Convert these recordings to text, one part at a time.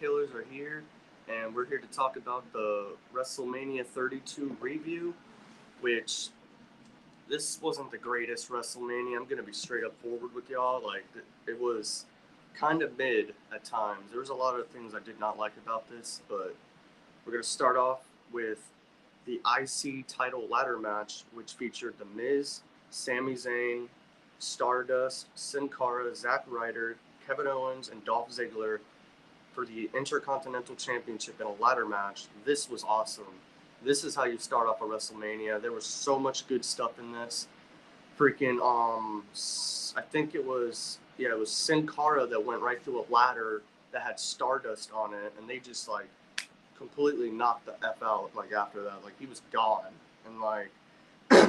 Killers are here, and we're here to talk about the WrestleMania 32 review, which this wasn't the greatest WrestleMania. I'm gonna be straight up forward with y'all. Like it was kind of mid at times. There was a lot of things I did not like about this, but we're gonna start off with the IC title ladder match, which featured The Miz, Sami Zayn, Stardust, Sin Cara, Zack Ryder, Kevin Owens, and Dolph Ziggler for the Intercontinental Championship in a ladder match. This was awesome. This is how you start off a WrestleMania. There was so much good stuff in this. Freaking I think it was Sin Cara that went right through a ladder that had Stardust on it, and they just like completely knocked the F out like after that. Like he was gone. And like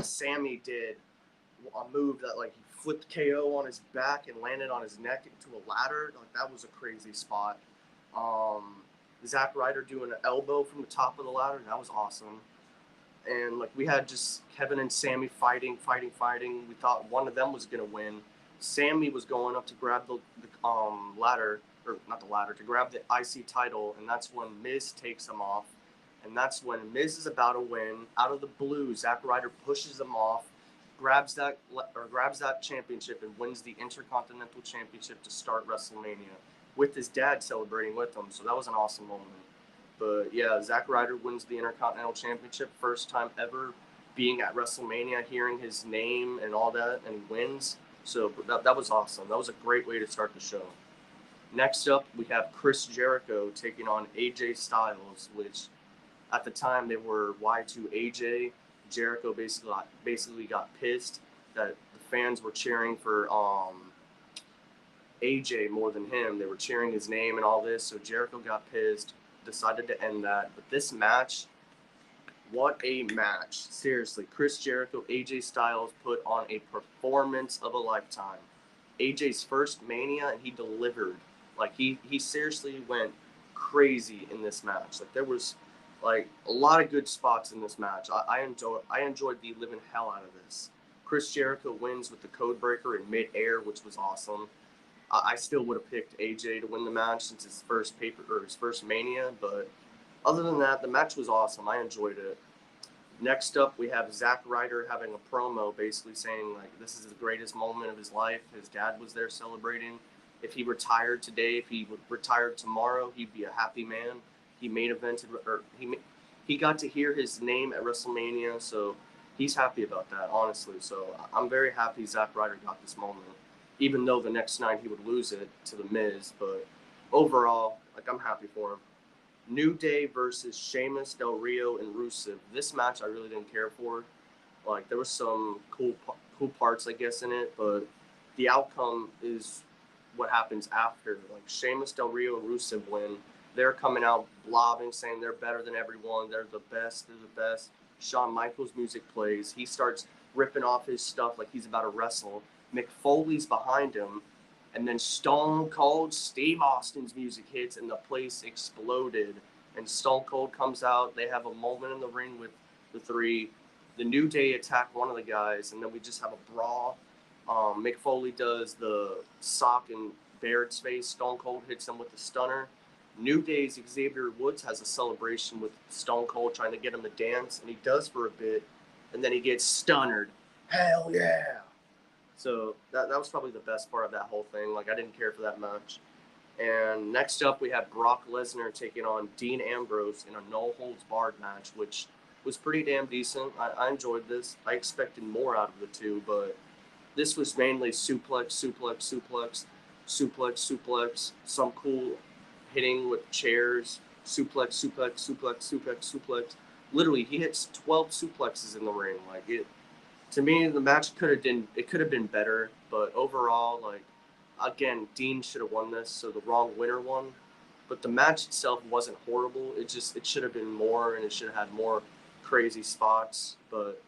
Sammy did a move that like he flipped KO on his back and landed on his neck into a ladder. Like that was a crazy spot. Zack Ryder doing an elbow from the top of the ladder. That was awesome. And like we had just Kevin and Sammy fighting. We thought one of them was gonna win. Sammy was going up to grab the ladder, or not the ladder, to grab the IC title, and that's when Miz takes him off. And that's when Miz is about to win. Out of the blue, Zack Ryder pushes him off, grabs that championship, and wins the Intercontinental Championship to start WrestleMania, with his dad celebrating with him. So that was an awesome moment. But yeah, Zack Ryder wins the Intercontinental Championship, first time ever being at WrestleMania, hearing his name and all that, and he wins. So that was awesome. That was a great way to start the show. Next up, we have Chris Jericho taking on AJ Styles, which at the time they were Y2AJ. Jericho basically got pissed that the fans were cheering for AJ more than him. They were cheering his name and all this, so Jericho got pissed, decided to end that. But this match, what a match. Seriously, Chris Jericho, AJ Styles put on a performance of a lifetime. AJ's first Mania, and he delivered. Like, he seriously went crazy in this match. Like, there was, like, a lot of good spots in this match. I enjoyed the living hell out of this. Chris Jericho wins with the code breaker in mid-air, which was awesome. I still would have picked AJ to win the match since his first Mania, but other than that, the match was awesome. I enjoyed it. Next up, we have Zack Ryder having a promo basically saying, like, this is the greatest moment of his life. His dad was there celebrating. If he retired today, if he retired tomorrow, he'd be a happy man. He main evented, or he got to hear his name at WrestleMania, so he's happy about that, honestly. So I'm very happy Zack Ryder got this moment, even though the next night he would lose it to The Miz. But overall, like, I'm happy for him. New Day versus Sheamus, Del Rio, and Rusev. This match I really didn't care for. Like, there was some cool parts, I guess, in it, but the outcome is what happens after. Like, Sheamus, Del Rio, and Rusev win. They're coming out blobbing, saying they're better than everyone. They're the best. They're the best. Shawn Michaels' music plays. He starts ripping off his stuff like he's about to wrestle. Mick Foley's behind him. And then Stone Cold Steve Austin's music hits, and the place exploded. And Stone Cold comes out. They have a moment in the ring with the three. The New Day attack one of the guys, and then we just have a brawl. Mick Foley does the sock in Barrett's face. Stone Cold hits him with the stunner. New Day's Xavier Woods has a celebration with Stone Cold trying to get him to dance, and he does for a bit, and then he gets stunnered. Hell yeah! So that was probably the best part of that whole thing. Like, I didn't care for that match. And next up, we had Brock Lesnar taking on Dean Ambrose in a no-holds-barred match, which was pretty damn decent. I enjoyed this. I expected more out of the two, but this was mainly suplex, some cool hitting with chairs, suplex. Literally, he hits 12 suplexes in the ring. Like, to me, the match could have been better, but overall, like, again, Dean should have won this, so the wrong winner won. But the match itself wasn't horrible. It should have been more, and it should have had more crazy spots. But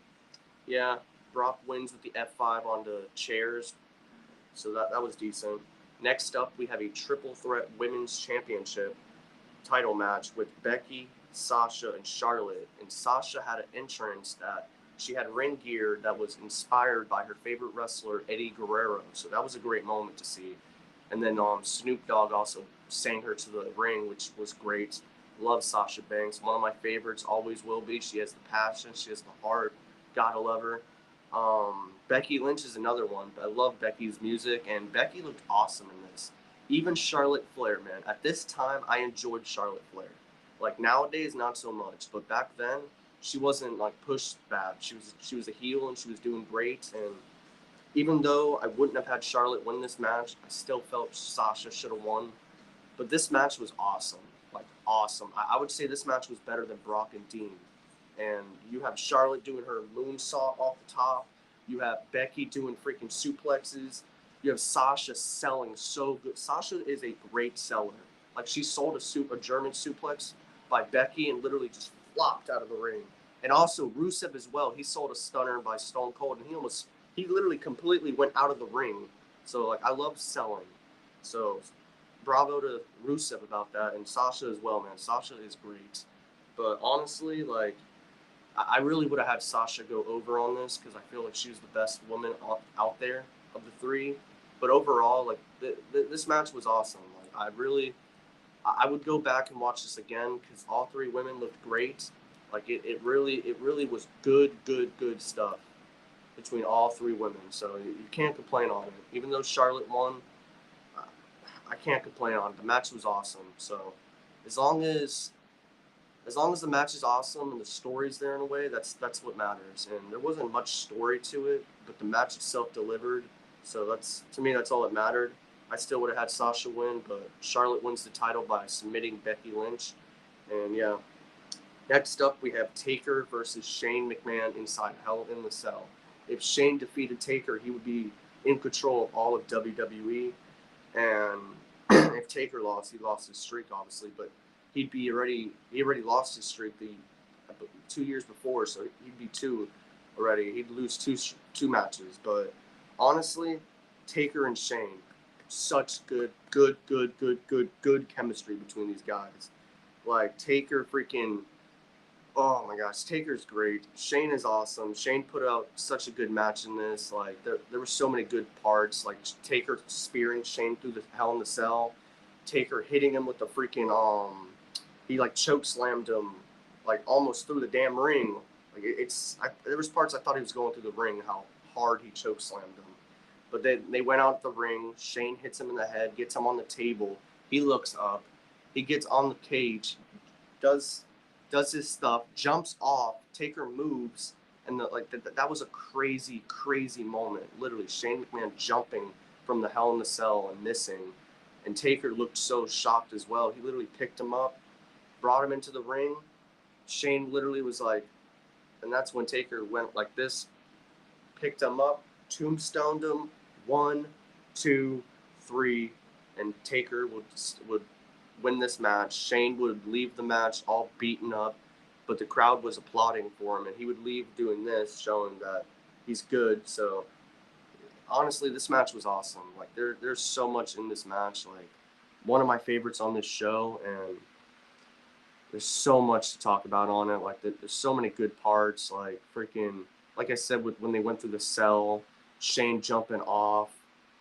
yeah, Brock wins with the F5 on the chairs, so that was decent. Next up, we have a triple threat women's championship title match with Becky, Sasha, and Charlotte. And Sasha had an entrance that she had ring gear that was inspired by her favorite wrestler, Eddie Guerrero. So that was a great moment to see. And then Snoop Dogg also sang her to the ring, which was great. Love Sasha Banks, one of my favorites, always will be. She has the passion, she has the heart. Gotta love her. Becky Lynch is another one. I love Becky's music, and Becky looked awesome in this. Even Charlotte Flair, man. At this time, I enjoyed Charlotte Flair. Like nowadays, not so much, but back then, she wasn't like pushed bad. She was a heel and she was doing great. And even though I wouldn't have had Charlotte win this match, I still felt Sasha should have won. But this match was awesome, like awesome. I would say this match was better than Brock and Dean. And you have Charlotte doing her moonsault off the top. You have Becky doing freaking suplexes. You have Sasha selling so good. Sasha is a great seller. Like she sold a German suplex by Becky and literally just flopped out of the ring. And also Rusev as well. He sold a stunner by Stone Cold, and he literally completely went out of the ring. So like I love selling. So bravo to Rusev about that, and Sasha as well, man. Sasha is great. But honestly, like I really would have had Sasha go over on this because I feel like she was the best woman out there of the three. But overall, like this match was awesome. Like I would go back and watch this again because all three women looked great. Like it really was good stuff between all three women. So you can't complain on it. Even though Charlotte won, uh, I can't complain on it. The match was awesome. So as long as the match is awesome and the story's there in a way, that's what matters. And there wasn't much story to it, but the match itself delivered. So that's to me that's all that mattered. I still would have had Sasha win, but Charlotte wins the title by submitting Becky Lynch. And yeah, next up we have Taker versus Shane McMahon inside Hell in the Cell. If Shane defeated Taker, he would be in control of all of WWE. And if Taker lost, he lost his streak, obviously. But he already lost his streak 2 years before, so he'd be two already. He'd lose two matches. But honestly, Taker and Shane, such good chemistry between these guys. Like Taker freaking. Oh my gosh, Taker's great. Shane is awesome. Shane put out such a good match in this. Like there were so many good parts. Like Taker spearing Shane through the Hell in the Cell. Taker hitting him with the freaking he like choke slammed him like almost through the damn ring. Like there was parts I thought he was going through the ring. How hard he choke slammed him. But they went out the ring. Shane hits him in the head, gets him on the table. He looks up. He gets on the cage, does his stuff, jumps off, Taker moves, and that was a crazy moment. Literally, Shane McMahon jumping from the Hell in the Cell and missing, and Taker looked so shocked as well. He literally picked him up, brought him into the ring. Shane literally was like, and that's when Taker went like this, picked him up, tombstoned him, 1, 2, 3, and Taker would win this match. Shane would leave the match all beaten up, but the crowd was applauding for him, and he would leave doing this, showing that he's good. So honestly, this match was awesome. Like there's so much in this match. Like one of my favorites on this show, and there's so much to talk about on it. Like there's so many good parts. Like freaking, like I said, when they went through the cell, Shane jumping off,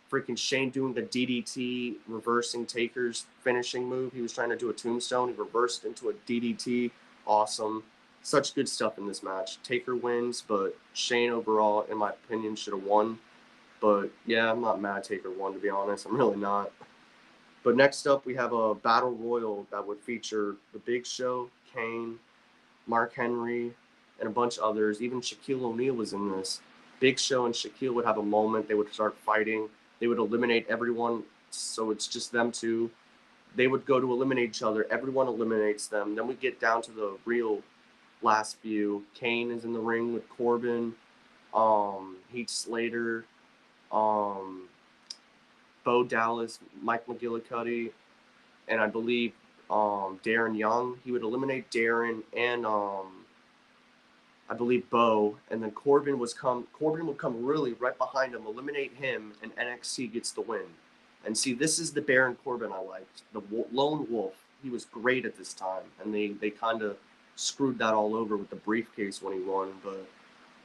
freaking Shane doing the DDT, reversing Taker's finishing move. He was trying to do a tombstone. He reversed into a DDT. Awesome. Such good stuff in this match. Taker wins, but Shane overall, in my opinion, should have won. But yeah, I'm not mad Taker won, to be honest. I'm really not. But next up, we have a battle royal that would feature The Big Show, Kane, Mark Henry, and a bunch of others. Even Shaquille O'Neal was in this. Big Show and Shaquille would have a moment. They would start fighting. They would eliminate everyone, so it's just them two. They would go to eliminate each other. Everyone eliminates them. Then we get down to the real last few. Kane is in the ring with Corbin, Heath Slater, Bo Dallas, Mike McGillicuddy, and I believe Darren Young. He would eliminate Darren and I believe Bo, and then Corbin would come really right behind him, eliminate him, and NXT gets the win. And see, this is the Baron Corbin I liked, the lone wolf. He was great at this time, and they kind of screwed that all over with the briefcase when he won. But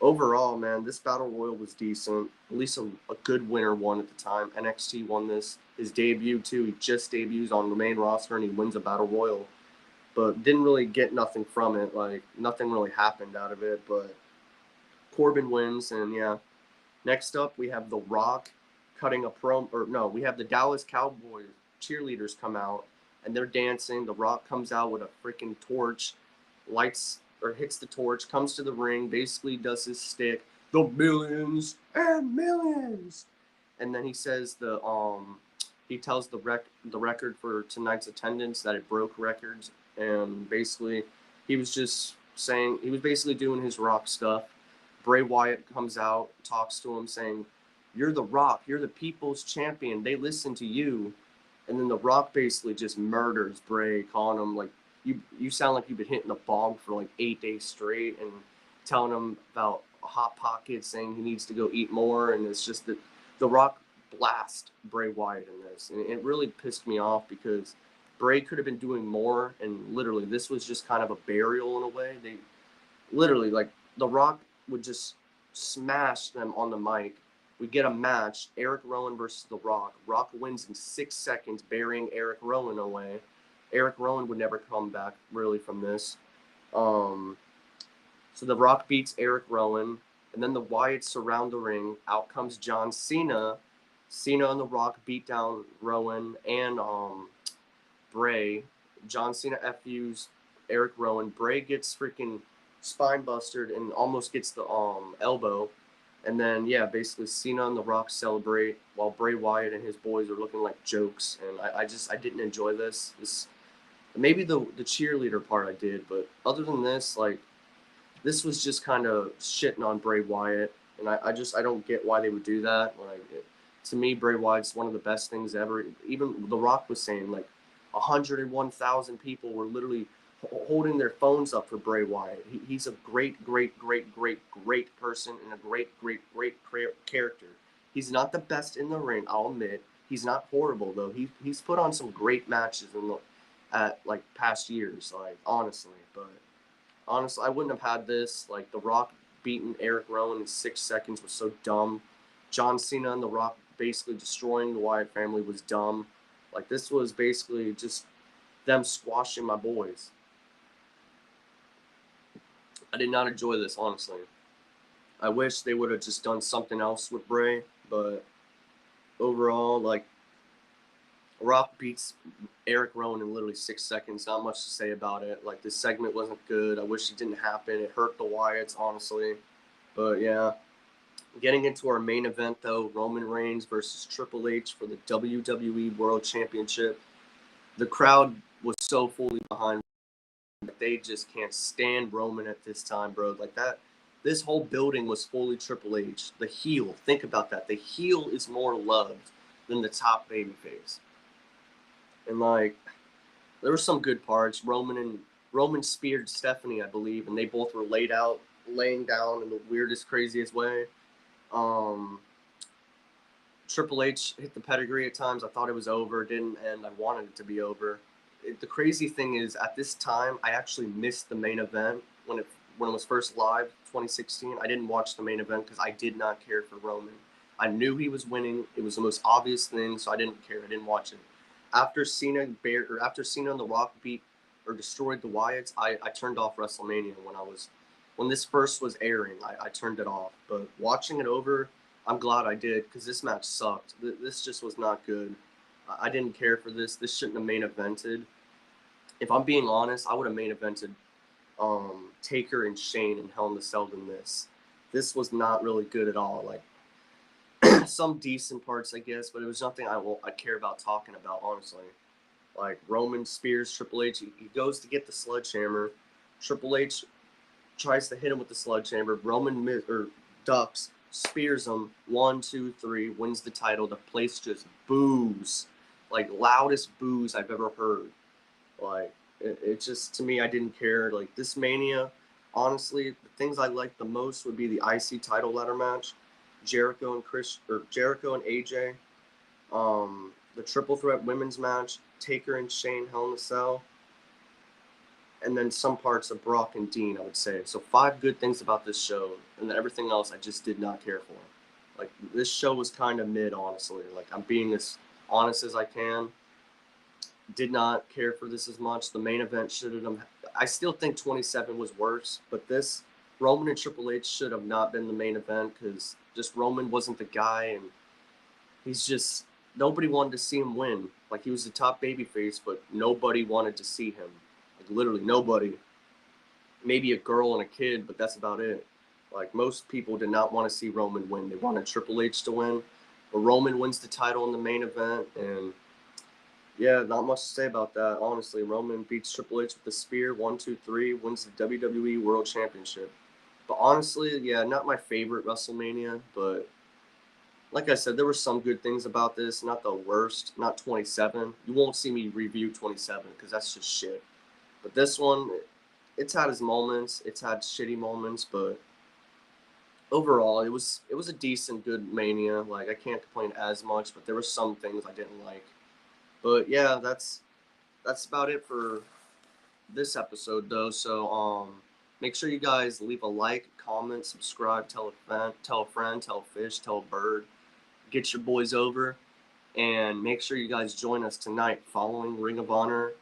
overall, man, this battle royal was decent. At least a good winner won at the time. NXT won this. His debut too. He just debuts on the main roster and he wins a battle royal, but didn't really get nothing from it. Like nothing really happened out of it. But Corbin wins, and yeah. Next up, we have The Rock cutting a promo. Or no, we have the Dallas Cowboys cheerleaders come out and they're dancing. The Rock comes out with a freaking torch, lights or hits the torch, comes to the ring, basically does his stick, the millions and millions, and then he says he tells the record for tonight's attendance that it broke records, and basically he was just saying he was basically doing his Rock stuff. Bray Wyatt comes out, talks to him, saying, "You're the Rock. You're the people's champion. They listen to you." And then the Rock basically just murders Bray, calling him like, "You sound like you've been hitting the bong for like 8 days straight," and telling him about Hot Pocket, saying he needs to go eat more. And it's just that the Rock blast Bray Wyatt in this, and it really pissed me off because Bray could have been doing more, and literally this was just kind of a burial in a way. They literally like the Rock would just smash them on the mic. We get a match, Eric Rowan versus The Rock. Rock wins in 6 seconds, burying Eric Rowan away. Eric Rowan would never come back really from this. So The Rock beats Eric Rowan, and then the Wyatts surround the ring. Out comes John Cena. Cena and The Rock beat down Rowan and Bray. John Cena FUs Eric Rowan. Bray gets freaking spine busted and almost gets the elbow. And then yeah, basically Cena and The Rock celebrate while Bray Wyatt and his boys are looking like jokes. And I didn't enjoy this. Maybe the cheerleader part I did, but other than this, like this was just kind of shitting on Bray Wyatt, and I don't get why they would do that. To me, Bray Wyatt's one of the best things ever. Even The Rock was saying like 101,000 people were literally holding their phones up for Bray Wyatt. He's a great, great, great, great, great person and a great, great, great character. He's not the best in the ring, I'll admit. He's not horrible though. He's put on some great matches at like past years, like honestly. But honestly, I wouldn't have had this. Like The Rock beating Eric Rowan in 6 seconds was so dumb. John Cena and The Rock basically destroying the Wyatt family was dumb. Like this was basically just them squashing my boys. I did not enjoy this, honestly. I wish they would have just done something else with Bray, but overall, like, Rock beats Eric Rowan in literally 6 seconds. Not much to say about it. Like, this segment wasn't good. I wish it didn't happen. It hurt the Wyatts, honestly. But yeah. Getting into our main event, though, Roman Reigns versus Triple H for the WWE World Championship. The crowd was so fully behind. They just can't stand Roman at this time, bro. Like that, this whole building was fully Triple H. The heel, think about that. The heel is more loved than the top babyface. And like, there were some good parts. Roman speared Stephanie, I believe, and they both were laying down in the weirdest, craziest way. Triple H hit the pedigree at times. I thought it was over. It didn't end. I wanted it to be over. The crazy thing is, at this time, I actually missed the main event when it was first live, 2016. I didn't watch the main event because I did not care for Roman. I knew he was winning. It was the most obvious thing, so I didn't care. I didn't watch it. After Cena and The Rock beat or destroyed the Wyatts, I turned off WrestleMania when this first was airing. I turned it off. But watching it over, I'm glad I did because this match sucked. This just was not good. I didn't care for this. This shouldn't have main evented. If I'm being honest, I would have main evented Taker and Shane in Hell in a Cell than this. This was not really good at all. Like some decent parts, I guess, but it was nothing I care about talking about, honestly. Like Roman spears Triple H. He goes to get the sledgehammer. Triple H tries to hit him with the sledgehammer. Roman ducks, spears him. 1, 2, 3, wins the title. The place just boos. Like loudest boos I've ever heard. Like it just, to me, I didn't care. Like this Mania, honestly, the things I liked the most would be the IC title ladder match, Jericho and AJ, the triple threat women's match, Taker and Shane Hell in a Cell. and then some parts of Brock and Dean, I would say. So 5 good things about this show, and then everything else I just did not care for. Like, this show was kind of mid, honestly. Like, I'm being as honest as I can. Did not care for this as much. The main event should have. I still think 27 was worse, but this Roman and Triple H should have not been the main event because just Roman wasn't the guy, and he's just nobody wanted to see him win. Like, he was the top babyface, but nobody wanted to see him. Like, literally nobody. Maybe a girl and a kid, but that's about it. Like, most people did not want to see Roman win. They wanted Triple H to win, but Roman wins the title in the main event, and yeah, not much to say about that. Honestly, Roman beats Triple H with the spear, 1, 2, 3, wins the WWE World Championship. But honestly, yeah, not my favorite WrestleMania, but like I said, there were some good things about this. Not the worst. Not 27. You won't see me review 27 because that's just shit. But this one, it's had its moments. It's had shitty moments, but overall, it was a decent, good Mania. Like, I can't complain as much, but there were some things I didn't like. But yeah, that's about it for this episode though. So make sure you guys leave a like, comment, subscribe, tell a friend, tell a fish, tell a bird, get your boys over, and make sure you guys join us tonight following Ring of Honor,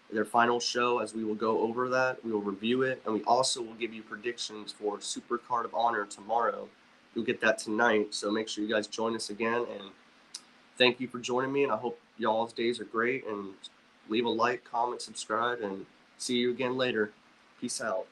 their final show, as we will go over that. We will review it, and we also will give you predictions for Super Card of Honor tomorrow. You'll get that tonight, so make sure you guys join us again, and thank you for joining me, and I hope y'all's days are great, and leave a like, comment, subscribe, and see you again later. Peace out.